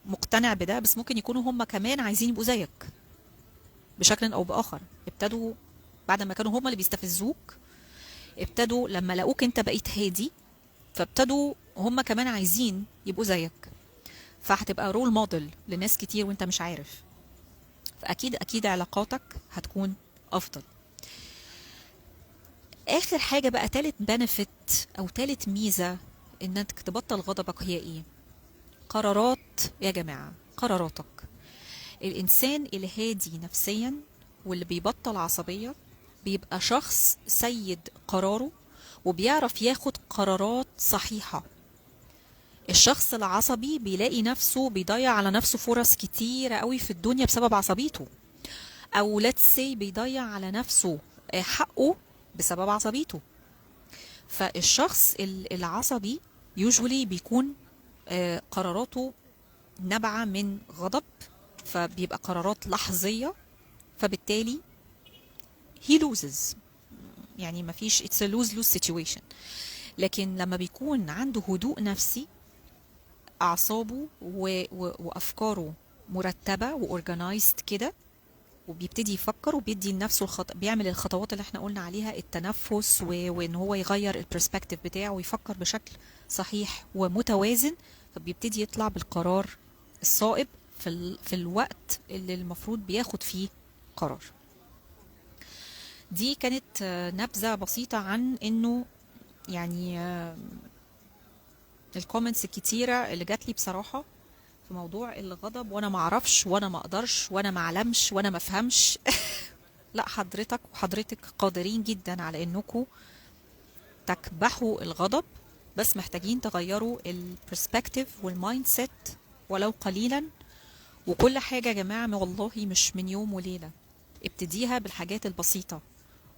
مقتنع بده، بس ممكن يكونوا هم كمان عايزين يبقوا زيك بشكل او باخر. ابتدوا بعد ما كانوا هم اللي بيستفزوك، ابتدوا لما لقوك انت بقيت هادي، فابتدوا هم كمان عايزين يبقوا زيك، فهتبقى رول موديل لناس كتير وانت مش عارف. فاكيد اكيد علاقاتك هتكون افضل. اخر حاجة بقى، تالت بنفيت او تالت ميزة انك تبطل غضبك هي ايه؟ قرارات يا جماعة، قراراتك. الانسان الهادي نفسيا واللي بيبطل عصبية بيبقى شخص سيد قراره وبيعرف ياخد قرارات صحيحة. الشخص العصبي بيلاقي نفسه بيضيع على نفسه فرص كتيرة قوي في الدنيا بسبب عصبيته، او let's say بيضيع على نفسه حقه بسبب عصبيته. فالشخص العصبي usually بيكون قراراته نابعة من غضب، فبيبقى قرارات لحظية، فبالتالي he loses، يعني مفيش it's a lose-lose situation. لكن لما بيكون عنده هدوء نفسي، أعصابه وأفكاره مرتبة وorganized كده، وبيبتدي يفكر وبيدي لنفسه بيعمل الخطوات اللي احنا قلنا عليها، التنفس وان هو يغير البرسبكتيف بتاعه ويفكر بشكل صحيح ومتوازن، فبيبتدي يطلع بالقرار الصائب في الوقت اللي المفروض بياخد فيه قرار. دي كانت نبذة بسيطة عن انه يعني الكومنتس الكتيرة اللي جات لي بصراحة في موضوع الغضب، وانا ما اعرفش وانا ما اقدرش وانا ما اعلمش وانا ما افهمش. لا، حضرتك وحضرتك قادرين جدا على انكم تكبحوا الغضب، بس محتاجين تغيروا البرسبكتيف والمايند سيت ولو قليلا. وكل حاجة يا جماعة والله مش من يوم وليلة، ابتديها بالحاجات البسيطة.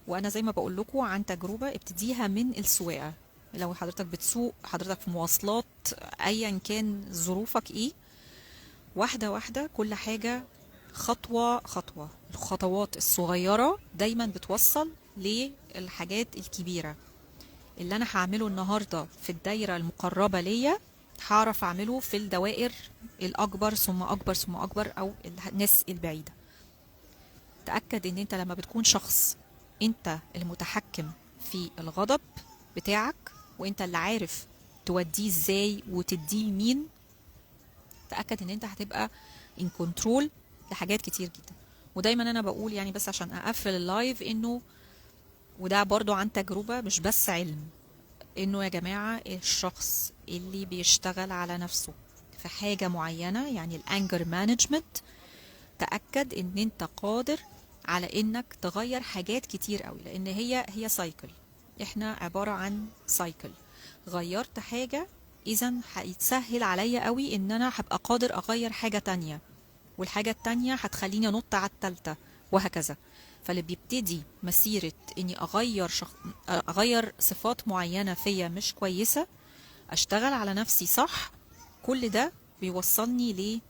وانا زي ما بقول لكم عن تجربة، ابتديها من السواقة. لو حضرتك بتسوق، حضرتك في مواصلات، ايا كان ظروفك ايه، واحدة واحدة، كل حاجة خطوة خطوة. الخطوات الصغيرة دايما بتوصل للحاجات الكبيرة. اللي انا هعمله النهاردة في الدايرة المقربة ليا هعرف اعمله في الدوائر الاكبر ثم اكبر ثم اكبر، او الناس البعيدة. تأكد ان انت لما بتكون شخص انت المتحكم في الغضب بتاعك، وانت اللي عارف توديه ازاي وتديه مين، تأكد ان انت هتبقى in control لحاجات كتير جدا. ودايما انا بقول يعني بس عشان اقفل اللايف، انه وده برضو عن تجربة مش بس علم، انه يا جماعة الشخص اللي بيشتغل على نفسه في حاجة معينة، يعني الانجر مانجمنت، تأكد ان انت قادر على انك تغير حاجات كتير قوي، لان هي سايكل. احنا عبارة عن سايكل. غيرت حاجة، اذا هيتسهل عليا قوي ان انا هبقى قادر اغير حاجة تانية، والحاجة التانية هتخليني انط على التالتة، وهكذا. فاللي بيبتدي مسيرة اني اغير صفات معينة فيا مش كويسة، اشتغل على نفسي صح، كل ده بيوصلني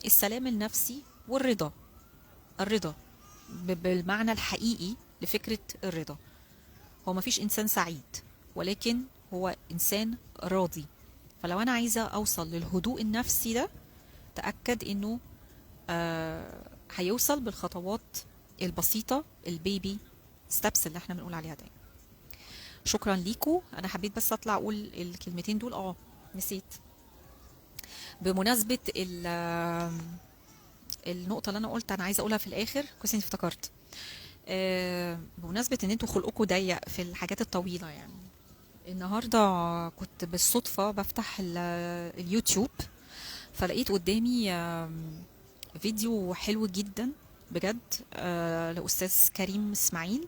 للسلام النفسي والرضا. الرضا بالمعنى الحقيقي لفكرة الرضا. هو مفيش انسان سعيد، ولكن هو انسان راضي. فلو انا عايزة اوصل للهدوء النفسي ده، تأكد انه هيوصل بالخطوات البسيطة، البيبي ستابس اللي احنا بنقول عليها دايما. شكرا ليكو. انا حبيت بس اطلع اقول الكلمتين دول. نسيت بمناسبة النقطة اللي انا قلت انا عايزة اقولها في الاخر، كويس اني افتكرت. بمناسبة ان انتوا خلقكم ضيق في الحاجات الطويلة، يعني النهاردة كنت بالصدفة بفتح اليوتيوب، فلقيت قدامي فيديو حلو جدا بجد، لأستاذ كريم اسماعيل.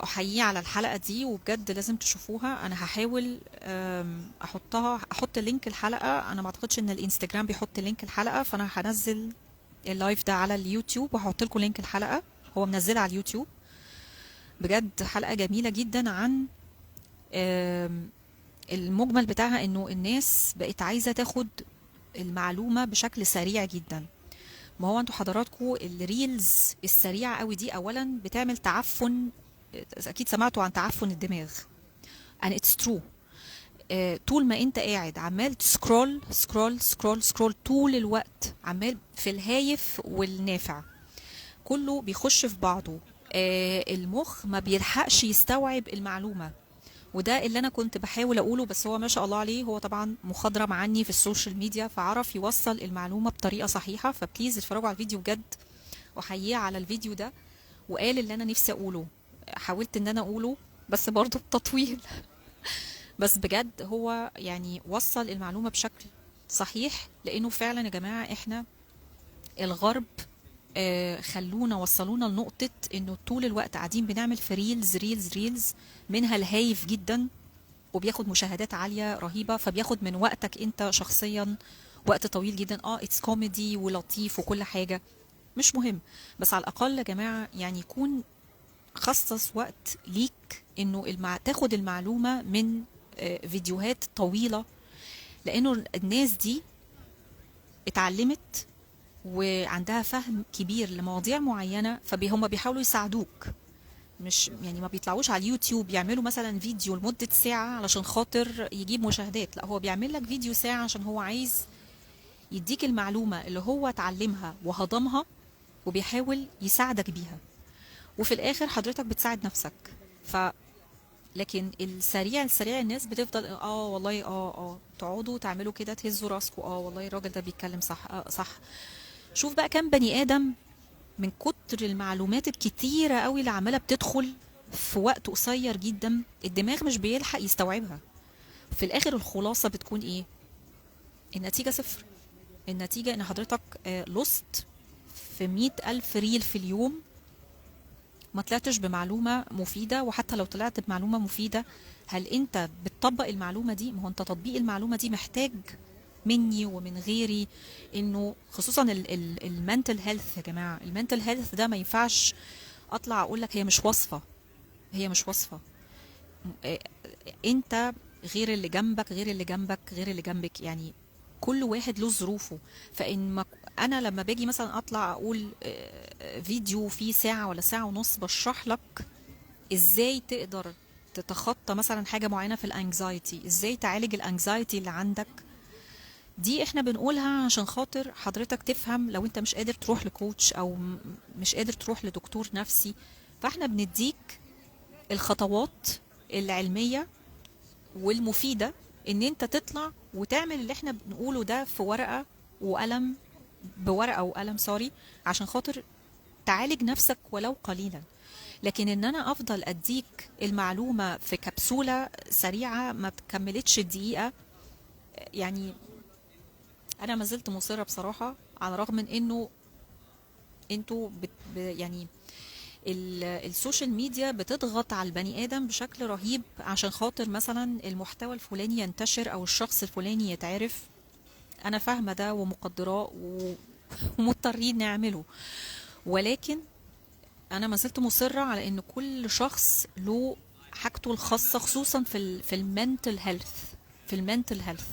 احييه على الحلقة دي، وبجد لازم تشوفوها. انا هحاول احط لينك الحلقة. انا ما اعتقدش ان الانستجرام بيحط لينك الحلقة، فانا هنزل اللايف ده على اليوتيوب وهحط لكم لينك الحلقة. هو منزلها على اليوتيوب، بجد حلقة جميلة جدا عن آم، المجمل بتاعها انه الناس بقت عايزة تاخد المعلومة بشكل سريع جدا. ما هو انتوا حضراتكم الريلز السريعة قوي دي اولا بتعمل تعفن. اكيد سمعتوا عن تعفن الدماغ and it's true. طول ما انت قاعد عمال تسكرول سكرول سكرول سكرول طول الوقت، عمال في الهايف والنافع كله بيخش في بعضه، المخ ما بيلحقش يستوعب المعلومة. وده اللي انا كنت بحاول اقوله، بس هو ما شاء الله عليه هو طبعا مخضرم عني في السوشيال ميديا، فعرف يوصل المعلومة بطريقة صحيحة. فبليز اتفرجوا على الفيديو بجد، وحييه على الفيديو ده. وقال اللي انا نفسي اقوله، حاولت ان انا اقوله بس برضه بتطويل. بس بجد هو يعني وصل المعلومة بشكل صحيح، لانه فعلا يا جماعة احنا الغرب خلونا وصلونا لنقطة انه طول الوقت قاعدين بنعمل في ريلز ريلز ريلز، منها الهايف جدا وبياخد مشاهدات عالية رهيبة، فبياخد من وقتك انت شخصيا وقت طويل جدا. اتس كوميدي ولطيف وكل حاجة، مش مهم، بس على الأقل يا جماعة يعني يكون خصص وقت ليك انه تاخد المعلومة من فيديوهات طويلة، لانه الناس دي اتعلمت وعندها فهم كبير لمواضيع معينة، فهم بيحاولوا يساعدوك. مش يعني ما بيطلعوش على اليوتيوب يعملوا مثلا فيديو لمدة ساعة علشان خاطر يجيب مشاهدات، لا هو بيعمل لك فيديو ساعة عشان هو عايز يديك المعلومة اللي هو اتعلمها وهضمها، وبيحاول يساعدك بيها، وفي الاخر حضرتك بتساعد نفسك. ف لكن السريع السريع الناس بتفضل والله تقعدوا تعملوا كده تهزوا راسكم، والله الراجل ده بيتكلم صح، صح. شوف بقى كم بني ادم من كتر المعلومات الكتيرة قوي اللي عمالة بتدخل في وقت قصير جدا، الدماغ مش بيلحق يستوعبها. في الاخر الخلاصة بتكون ايه؟ النتيجة صفر. النتيجة ان حضرتك لست في 100,000 ريل في اليوم، ما طلعتش بمعلومة مفيدة. وحتى لو طلعت بمعلومة مفيدة، هل انت بتطبق المعلومة دي؟ ما هو انت تطبيق المعلومة دي محتاج مني ومن غيري، انه خصوصا المنتل هيلث. يا جماعة المنتل هيلث ده ما ينفعش اطلع اقول لك هي مش وصفة. هي مش وصفة. اه، انت غير اللي جنبك غير اللي جنبك غير اللي جنبك، يعني كل واحد له ظروفه. فان ما انا لما باجي مثلا اطلع اقول فيديو فيه ساعة ولا ساعة ونص بشرح لك ازاي تقدر تتخطى مثلا حاجة معينة في الانكزايتي، ازاي تعالج الانكزايتي اللي عندك، دي احنا بنقولها عشان خاطر حضرتك تفهم. لو انت مش قادر تروح لكوتش او مش قادر تروح لدكتور نفسي، فاحنا بنديك الخطوات العلمية والمفيدة ان انت تطلع وتعمل اللي احنا بنقوله ده في ورقة وقلم، بورقة وقلم سوري، عشان خاطر تعالج نفسك ولو قليلا. لكن ان انا افضل اديك المعلومة في كبسولة سريعة ما تكملتش الدقيقة، يعني انا ما زلت مصرة بصراحة، على الرغم من انه انتوا يعني السوشيال ميديا بتضغط على البني ادم بشكل رهيب عشان خاطر مثلا المحتوى الفلاني ينتشر او الشخص الفلاني يتعرف. انا فاهمة ده ومقدراه ومضطرين نعمله، ولكن انا ما زلت مصرة على ان كل شخص له حاجته الخاصة، خصوصا في المنتل هيلث. في المنتل هيلث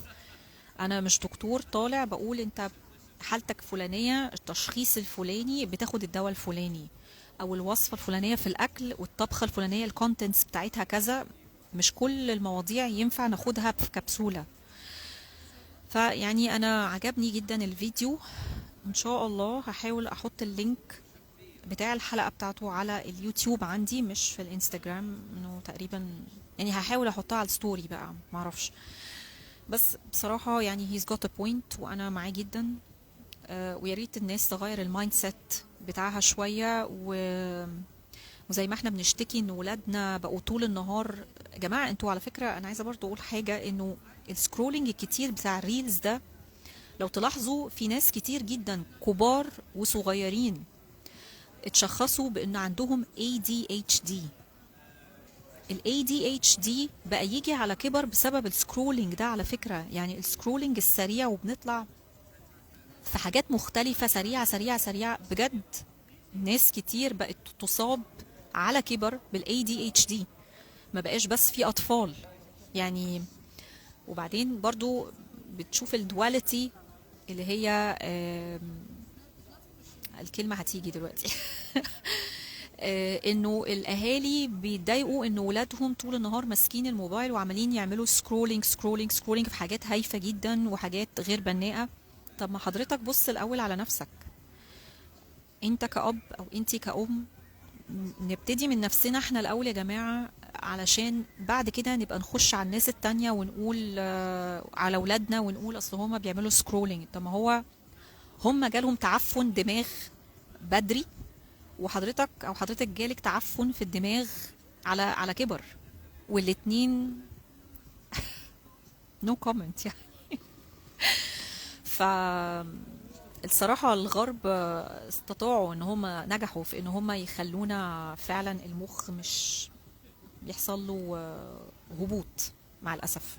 انا مش دكتور طالع بقول انت حالتك فلانية، التشخيص الفلاني، بتاخد الدواء الفلاني، او الوصفة الفلانية في الاكل والطبخة الفلانية الكونتنتس بتاعتها كذا. مش كل المواضيع ينفع ناخدها في كبسولة. فيعني انا عجبني جدا الفيديو، ان شاء الله هحاول احط اللينك بتاع الحلقة بتاعته على اليوتيوب عندي مش في الانستجرام، انه تقريبا يعني هحاول احطها على الستوري بقى معرفش. بس بصراحة يعني he's got a point وانا معاه جدا. ويا ريت الناس تغير المايند سيت بتاعها شوية وزي ما احنا بنشتكي ان ولادنا بقوا طول النهار. يا جماعة انتوا على فكرة انا عايزة برضو اقول حاجة، انه السكرولينج الكتير بتاع الريلز ده، لو تلاحظوا في ناس كتير جدا كبار وصغيرين اتشخصوا بان عندهم ADHD. ال ADHD بقى يجي على كبر بسبب السكرولينج ده على فكرة، يعني السكرولينج السريع، وبنطلع في حاجات مختلفة سريعة سريعة سريعة بجد. ناس كتير بقت تصاب على كبر بال ADHD، ما بقاش بس في اطفال يعني. وبعدين برضو بتشوف الدواليتي اللي هي الكلمة هتيجي دلوقتي. انه الاهالي بيتضايقوا ان ولادهم طول النهار ماسكين الموبايل وعمالين يعملوا سكرولينج سكرولينج سكرولينج في حاجات هايفة جدا وحاجات غير بناءة. طب ما حضرتك بص الاول على نفسك، انت كأب او انتي كأم. نبتدي من نفسنا احنا الاول يا جماعة، علشان بعد كده نبقى نخش على الناس التانية ونقول على ولادنا ونقول اصل هما بيعملوا سكرولينج. طب ما هو هما جالهم تعفن دماغ بدري، وحضرتك او حضرتك جالك تعفن في الدماغ على كبر، والاتنين نو كومنت يعني. ف الصراحة الغرب استطاعوا ان هم نجحوا في ان هم يخلونا فعلا المخ مش بيحصل له هبوط مع الأسف.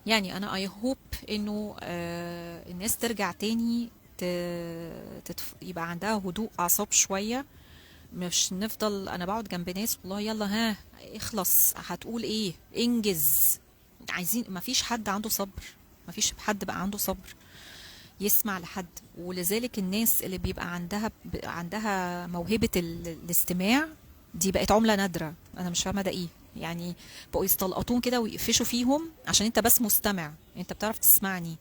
يعني انا اي هوب انه الناس ترجع تاني يبقى عندها هدوء اعصاب شوية. مش نفضل انا بقعد جنب ناس والله يلا ها اخلص هتقول ايه انجز. عايزين، مفيش حد عنده صبر، مفيش حد بقى عنده صبر يسمع لحد. ولذلك الناس اللي بيبقى عندها موهبة الاستماع دي بقت عملة نادرة. انا مش فاهمة ده ايه يعني. بقوا يستلقطون كده ويقفشوا فيهم عشان انت بس مستمع، انت بتعرف تسمعني.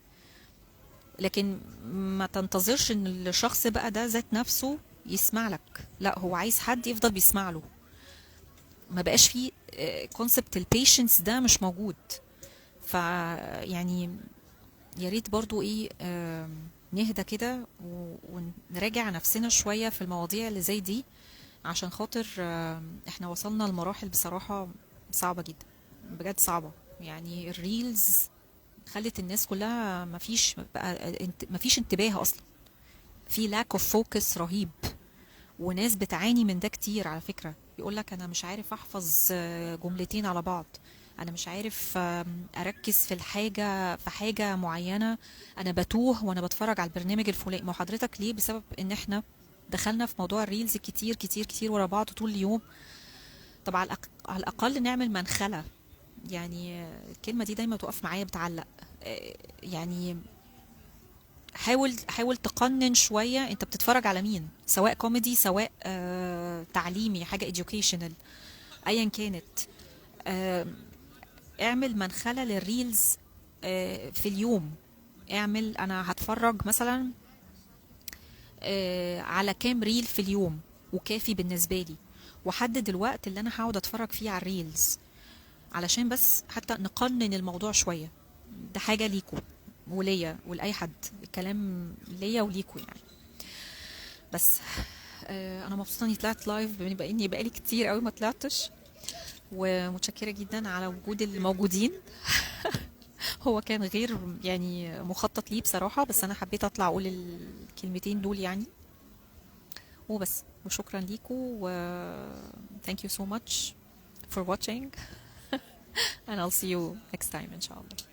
لكن ما تنتظرش ان الشخص بقى ده ذات نفسه يسمع لك، لا هو عايز حد يفضل بيسمع له. ما بقاش فيه كونسبت البيشنس ده مش موجود. ف يعني يا ريت برضو ايه نهدى كده ونراجع نفسنا شوية في المواضيع اللي زي دي، عشان خاطر احنا وصلنا لمراحل بصراحة صعبة جدا، بجد صعبة. يعني الريلز خلت الناس كلها مفيش بقى مفيش انتباه اصلا، في lack of focus رهيب. وناس بتعاني من ده كتير على فكرة، يقولك انا مش عارف احفظ جملتين على بعض، انا مش عارف اركز في حاجة معينة، انا بتوه وانا بتفرج على البرنامج الفلاني. ما هو حضرتك ليه؟ بسبب ان احنا دخلنا في موضوع الريلز كتير كتير كتير ورا بعض طول اليوم. طب على الاقل نعمل منخلة. يعني الكلمة دي دايما تقف معايا بتعلق. يعني حاول تقنن شوية انت بتتفرج على مين، سواء كوميدي سواء تعليمي حاجة educational ايا كانت. آه اعمل منخلة للريلز في اليوم. اعمل انا هتفرج مثلا على كام ريل في اليوم وكافي بالنسبة لي، وحدد الوقت اللي انا هقعد اتفرج فيه على الريلز، علشان بس حتى نقنن الموضوع شوية. ده حاجة ليكو وليا ولأي حد، الكلام ليا وليكو يعني. بس انا مبسوطه اني طلعت لايف بما اني بقالي كتير قوي ما طلعتش، ومتشكره جدا على وجود الموجودين. هو كان غير يعني مخطط ليه بصراحه، بس انا حبيت اطلع اقول الكلمتين دول يعني. وبس، وشكرا ليكم و thank you so much for watching and I'll see you next time ان شاء الله.